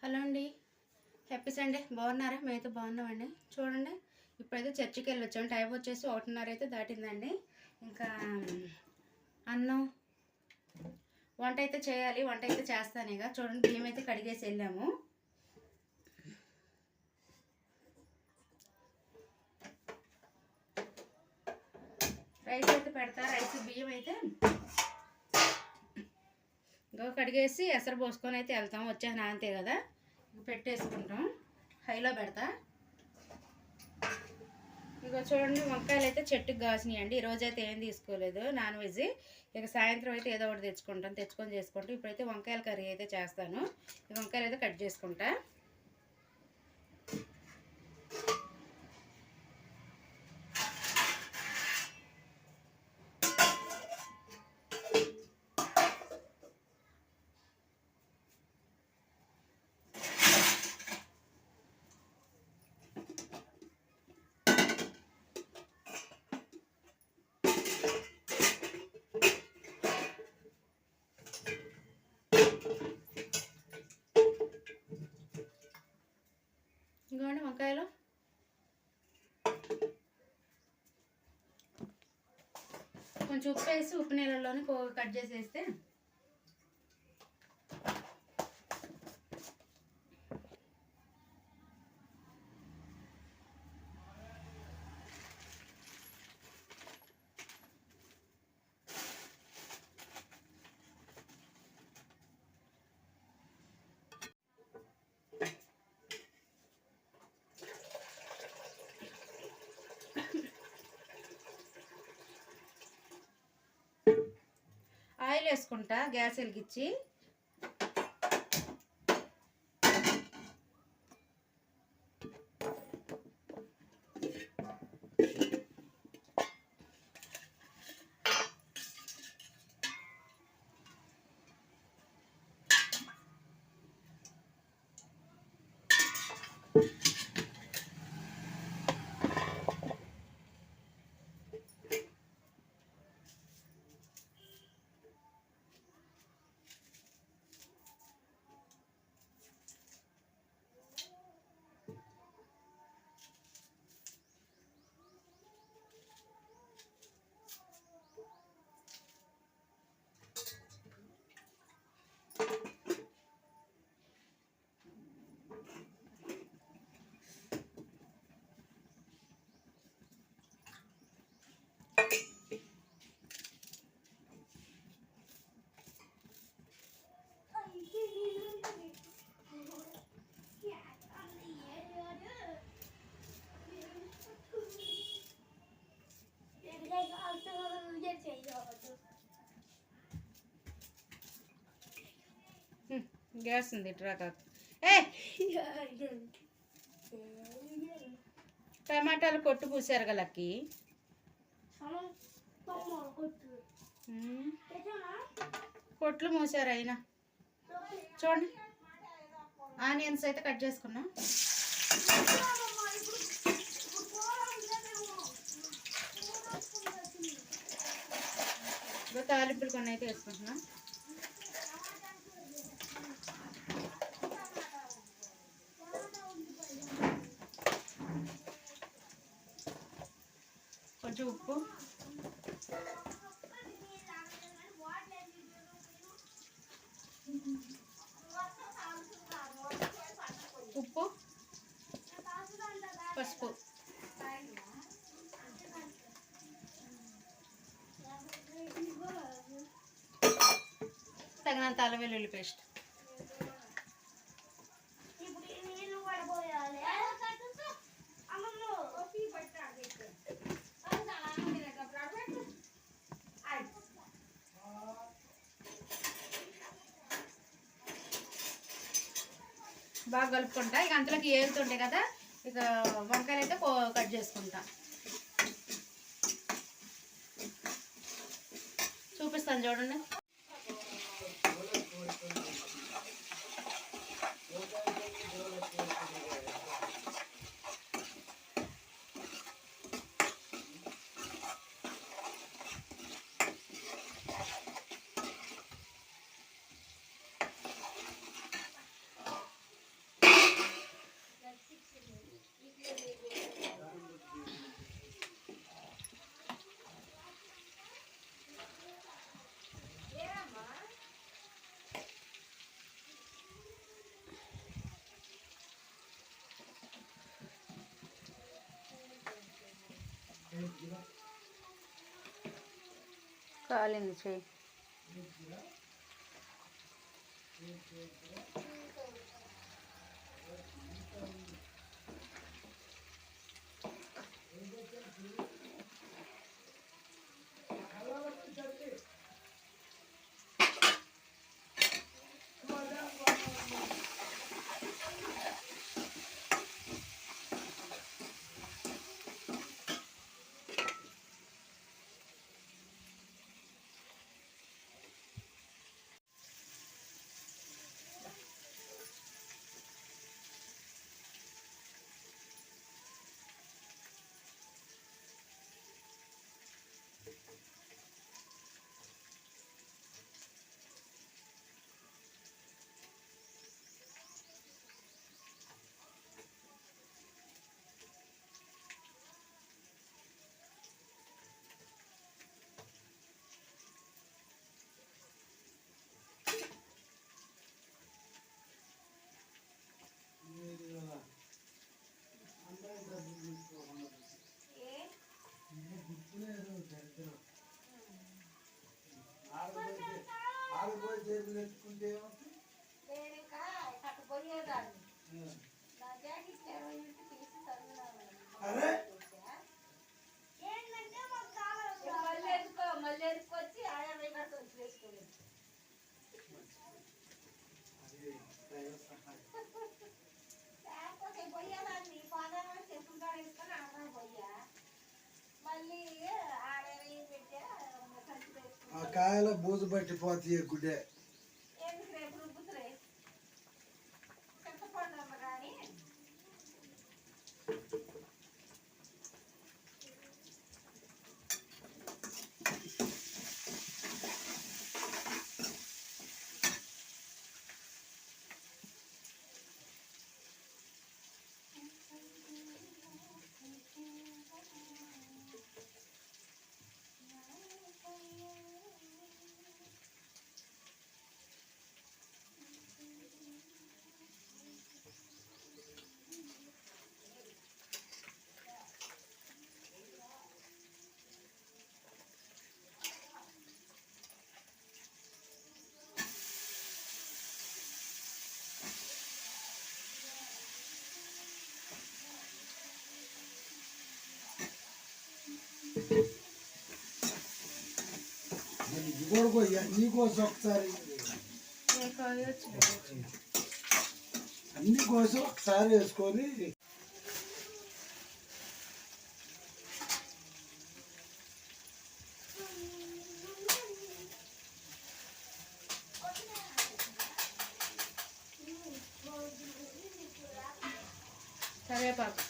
Hello అండి. Happy Sunday. బాగున్నారా? మేమైతే బాగున్నామండి. చూడండి, ఇప్పుడైతే చర్చికి వెళ్ళి వచ్చాము. టైం వచ్చేసి 1:30 అయితే దాటిందండి. ఇంకా అన్నం వంట అయితే చేయాలి. వంట అయితే చేస్తాను. ఇక చూడండి, బియ్యం అయితే కడిగేసి వెళ్ళాము. రైస్ అయితే పెడతా. బియ్యం అయితే ఇంకా కడిగేసి ఎసరు పోసుకొని అయితే వెళ్తాం. వచ్చాను అంతే కదా, పెట్టేసుకుంటాం. హైలో పెడతా. ఇక చూడండి, వంకాయలు అయితే చెట్టుకు కాసినాయండి. ఈరోజు అయితే ఏం తీసుకోలేదు, నాన్ వెజ్. ఇక సాయంత్రం అయితే ఏదో ఒకటి తెచ్చుకొని చేసుకుంటాం. ఇప్పుడైతే వంకాయల కర్రీ అయితే చేస్తాను. ఈ వంకాయలు అయితే కట్ చేసుకుంటా. ఇంకోండి వంకాయలు కొంచెం ఉప్పు వేసి ఉప్పు నీళ్ళలోనే కట్ చేసేస్తే ఆయిల్ వేసుకుంటా. గ్యాస్ వెలిగించి గ్యాస్ ఉంది ట్రాక్. టమాటాలు కొట్టు పూసారు గలకి. కొట్లు మూసారు అయినా. చూడండి, ఆనియన్స్ అయితే కట్ చేసుకున్నా. తాలింపులు కొన్ని అయితే వేసుకుంటున్నా. కొంచెం ఉప్పు, పసుపు, తగినంత అల్లం వెల్లుల్లి పేస్ట్. బాగా కలుపుకుంటా. ఇక అంతలోకి ఏలుతుండే కదా, ఇక వంకాయలు అయితే కట్ చేసుకుంటా. చూపిస్తాను చూడండి. కాలింది చెయ్యి. ఆ కాయల బూజు పట్టిపోతాయి గుడ్డే. నీకోసం ఒకసారి అన్ని కోసం ఒకసారి వేసుకొని కరివేపాకు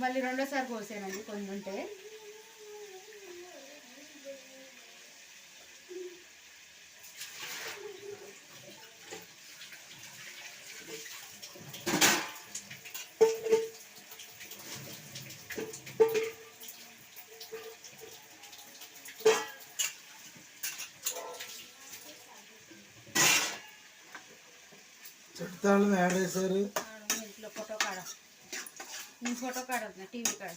మళ్ళీ రెండోసారి పోసానండి కొన్ని ఉంటే. చుట్టాలు ఏడేశారు. ఇంట్లో ఫోటో కాడ, నేను ఫోటో కాడ టీవీ కాడ.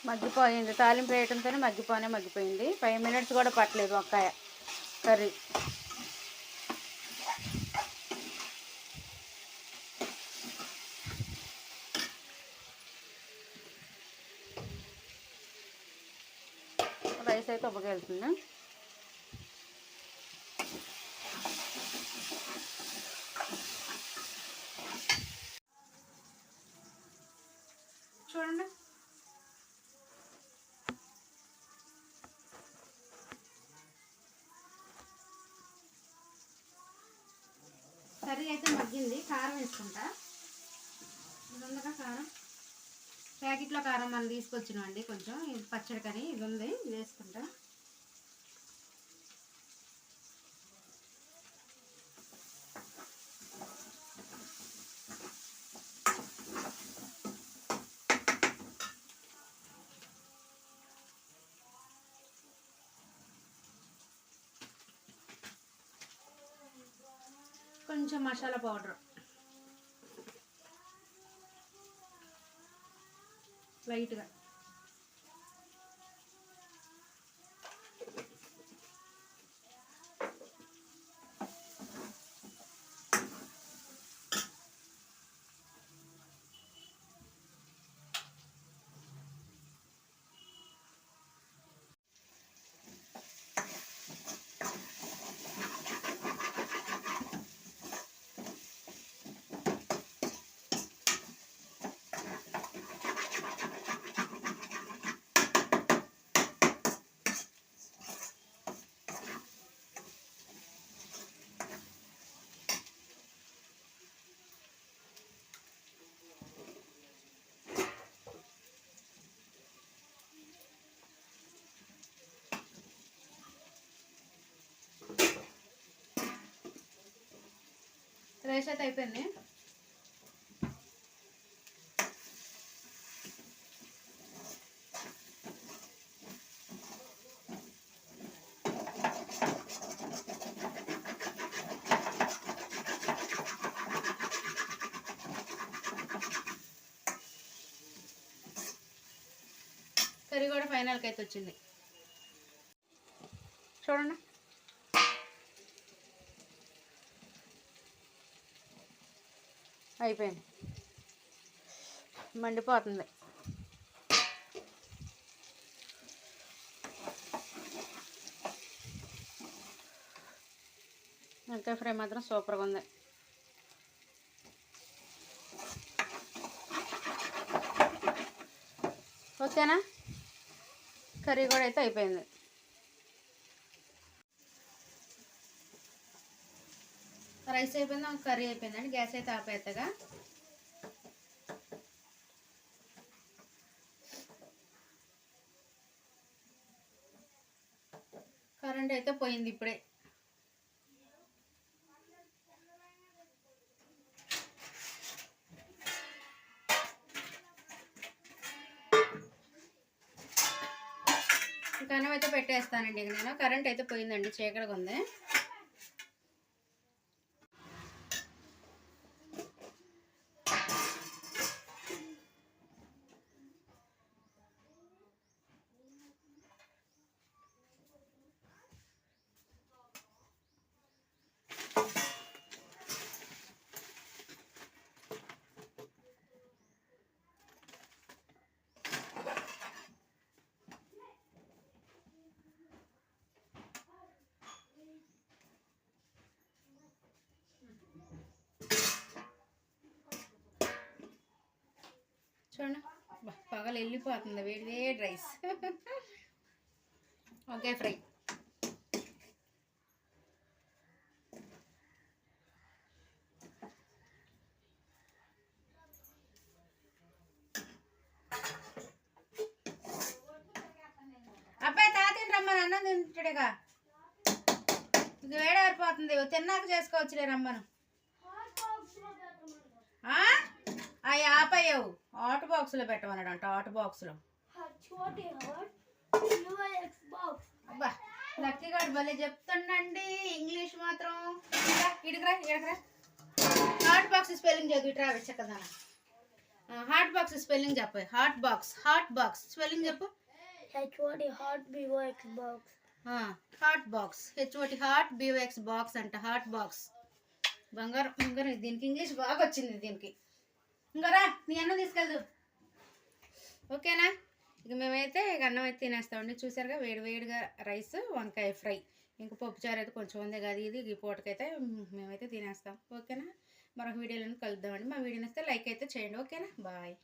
మగ్గిపోయింది, తాలింపు వేయటంతోనే మగ్గిపోయింది. 5 మినిట్స్ కూడా పట్టలేదు వంకాయ కర్రీ. రైస్ అయితే ఉబ్బకెళ్తుంది. చూడండి, కర్రీ అయితే మగ్గింది. కారం వేసుకుంటా. ఇది ఉందిగా కారం, ప్యాకెట్లో కారం మనం తీసుకొచ్చినాం అండి. కొంచెం ఇది పచ్చడి కర్రీ ఇది ఉంది, ఇది వేసుకుంటా. కొంచెం మసాలా పౌడర్ లైట్గా. రైస్ అయితే అయిపోయింది. కర్రీ కూడా ఫైనల్కి అయితే వచ్చింది. చూడండి, అయిపోయింది. మండిపోతుంది. వంకాయ ఫ్రై మాత్రం సూపర్గా ఉంది. ఓకేనా? కర్రీ కూడా అయితే అయిపోయింది. రైస్ అయిపోయింది, కర్రీ అయిపోయిందండి. గ్యాస్ అయితే ఆపేత్తగా. కరెంట్ అయితే పోయింది ఇప్పుడే. కనం అయితే పెట్టేస్తానండి. ఇక నేను కరెంట్ అయితే పోయిందండి, చీకటిగా ఉంది. చూడండి, పగలు వెళ్ళిపోతుంది. వేడి వేడి రైస్ వంకాయ ఫ్రై. అబ్బాయి తాతని రమ్మని అన్నం తింటాడుగా. ఇది వేడారిపోతుంది, తిన్నాక చేసుకోవచ్చులే రమ్మను. అవి ఆపయ్యావు, హాట్ బాక్స్లో పెట్టమన్నాడంట. హాట్ బాక్స్లో. అబ్బా, లక్కీగాడు భలే చెప్తుండండి ఇంగ్లీష్ మాత్రం. ఇడికిరా. హాట్ బాక్స్ స్పెల్లింగ్ చదువు ఇట్రా, చక్కదానా. హాట్ బాక్స్ స్పెల్లింగ్ చెప్పు. హాట్ బాక్స్ స్పెల్లింగ్ చెప్పు. HOT hot BOX box. Hot box HOT hot BOX box అంట. హాట్ బాక్స్ బంగారం బంగారం. దీనికి ఇంగ్లీష్ బాగా వచ్చింది దీనికి. ఇంకోరా నీ అన్నం తీసుకెళ్దు. ఓకేనా? ఇక మేమైతే ఇక అన్నం అయితే తినేస్తామండి. చూసారుగా వేడివేడిగా రైస్ వంకాయ ఫ్రై, ఇంకా పప్పుచారు అయితే కొంచెం ఉంది కదా, ఇది ఈ పూటకైతే మేమైతే తినేస్తాం. ఓకేనా? మరొక వీడియోలను కలుద్దామండి. మా వీడియోని వస్తే లైక్ అయితే చేయండి. ఓకేనా? బాయ్.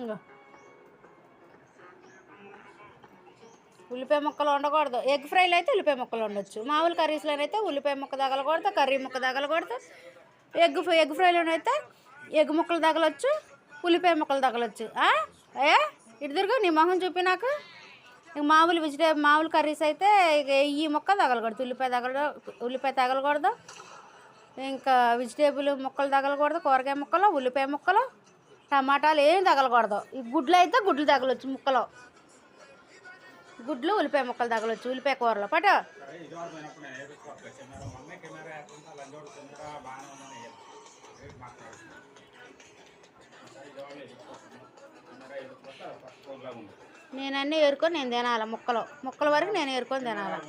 ఇంకో ఉల్లిపాయ ముక్కలు ఉండకూడదు. ఎగ్ ఫ్రైలో అయితే ఉల్లిపాయ ముక్కలు ఉండొచ్చు. మామూలు కర్రీస్లోనైతే ఉల్లిపాయ ముక్క తగలకూడదు, కర్రీ ముక్క తగలకూడదు. ఎగ్ ఫ్రైలోనైతే ఎగ్ ముక్కలు తగలొచ్చు, ఉల్లిపాయ ముక్కలు తగలొచ్చు. అయ్యా ఇటు తిరుగు, నీ మొహం చూపి నాకు. ఇక మామూలు కర్రీస్ అయితే ఇక ఈ ముక్క తగలకూడదు, ఉల్లిపాయ తగలకూడదు, ఇంకా వెజిటేబుల్ ముక్కలు తగలకూడదు, కూరగాయ ముక్కలు, ఉల్లిపాయ ముక్కలు, టమాటాలు ఏం తగలకూడదు. ఈ గుడ్లు అయితే గుడ్లు తగలొచ్చు, ముక్కలు గుడ్లు ఉల్లిపాయ ముక్కలు తగలొచ్చు, ఉల్లిపాయ కూరలో పట. నేను అన్నీ ఏరుకొని నేను తినాలి. ముక్కల వరకు నేను ఏరుకొని తినాలి.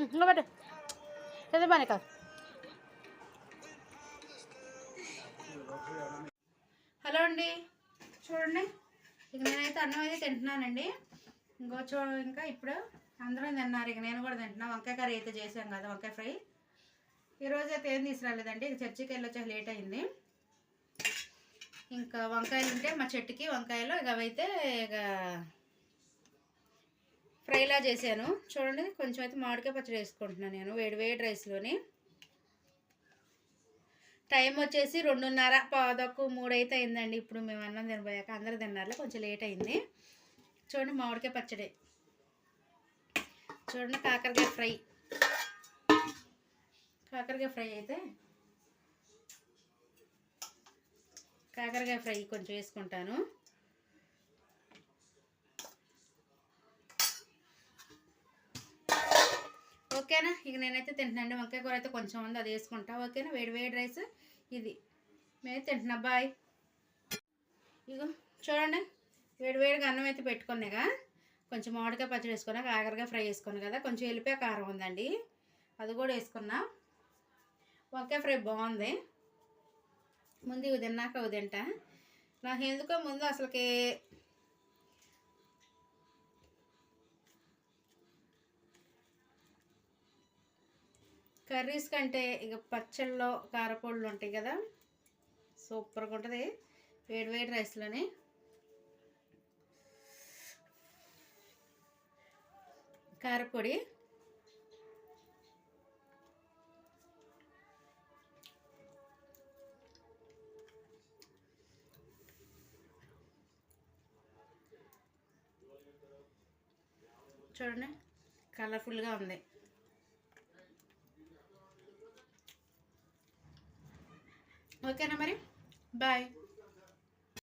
ఇంకా పట్టు చదివాను కాదు. హలో అండి, చూడండి ఇక నేనైతే అన్నం అయితే తింటున్నానండి. ఇంకా ఇప్పుడు అందరూ తిన్నారు, ఇక నేను కూడా తింటున్నా. వంకాయ కర్రీ అయితే చేసాం కదా, వంకాయ ఫ్రై. ఈరోజు అయితే ఏం తీసుకురాలేదండి, ఇక చర్చికి వెళ్ళి వచ్చే లేట్ అయింది. ఇంకా వంకాయలు ఉంటే మా చెట్టుకి వంకాయలు ఇక అవైతే ఇక ఫ్రైలా చేశాను. చూడండి కొంచెం అయితే మామిడికాయ పచ్చడి వేసుకుంటున్నాను నేను వేడి రైస్లోని. టైం వచ్చేసి 2:30 పావుదక్కు 3 అయితే అయిందండి. ఇప్పుడు మేము అన్నం తినబోయాక అందరూ తిన్నారులే, కొంచెం లేట్ అయింది. చూడండి మామిడికాయ పచ్చడి, చూడండి కాకరకాయ ఫ్రై అయితే కాకరకాయ ఫ్రై కొంచెం వేసుకుంటాను. ఓకేనా? ఇక నేనైతే తింటున్నాండి. వంకాయ కూర అయితే కొంచెం ఉంది, అది వేసుకుంటా. ఓకేనా? వేడి రైస్ ఇది మేము తింటున్నా. బాయ్. ఇగో చూడండి వేడిగా అన్నం అయితే పెట్టుకున్నాగా, కొంచెం మామిడికాయ పచ్చడి వేసుకున్నా, కాకరకాయ ఫ్రై వేసుకున్నా కదా, కొంచెం వెళ్ళిపోయి కారం ఉందండి, అది కూడా వేసుకున్నా. వంకాయ ఫ్రై బాగుంది. ముందు ఇవి తిన్నాక అవి తింటా. నాకు ఎందుకో ముందు అసలుకి కర్రీస్ కంటే ఇక పచ్చళ్ళలో కారపొడులు ఉంటాయి కదా, సూపర్గా ఉంటుంది వేడి రైస్లోని. కారపొడి చూడండి కలర్ఫుల్గా ఉంది. ఓకేనా మరి, బాయ్.